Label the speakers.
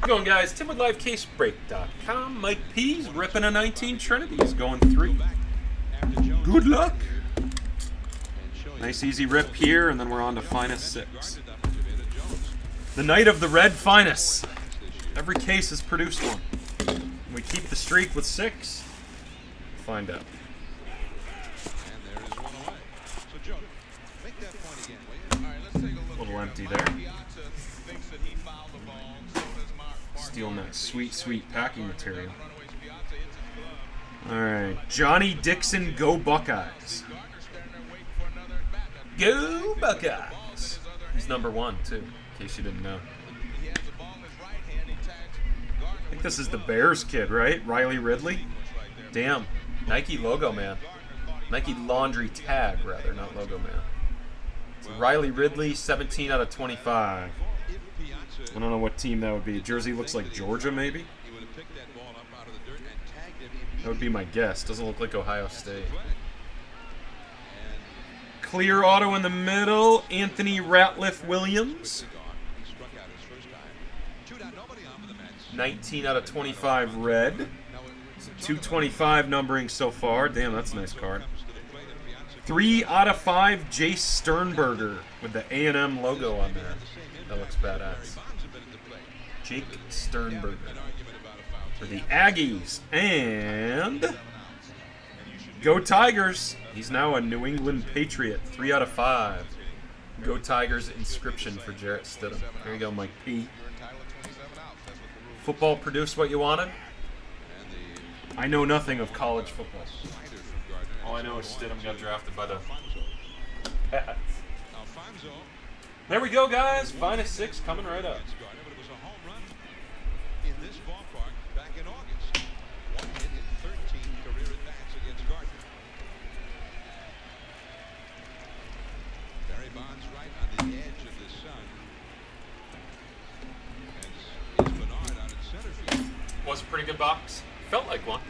Speaker 1: Going, guys. Tim with LiveCaseBreak.com. Mike P's ripping a 19 Trinity. He's going 3. Good luck. Nice easy rip here, and then we're on to Finest 6. The night of the red Finest. Every case has produced one. We keep the streak with 6. Find out. A little empty there. Stealing that sweet, sweet packing material. Alright, Johnny Dixon, go Buckeyes. Go Buckeyes. He's number 1, too, in case you didn't know. I think this is the Bears kid, right? Riley Ridley? Damn. Nike logo, man. Nike laundry tag, rather, not logo, man. It's Riley Ridley, 17 out of 25. I don't know what team that would be. Jersey looks like Georgia, maybe? That would be my guess. Doesn't look like Ohio State. Clear auto in the middle. Anthony Ratliff Williams. 19 out of 25 red. So 225 numbering so far. Damn, that's a nice card. 3 out of 5 Jace Sternberger with the A&M logo on there. That looks badass. Jake Sternberger for the Aggies. And go Tigers. He's now a New England Patriot. 3 out of 5. Go Tigers inscription for Jarrett Stidham. There you go, Mike P. Football produced what you wanted? I know nothing of college football. All I know is Stidham got drafted by the Pats. There we go, guys. Finest 6 coming right up. Was a pretty good box. Felt like one.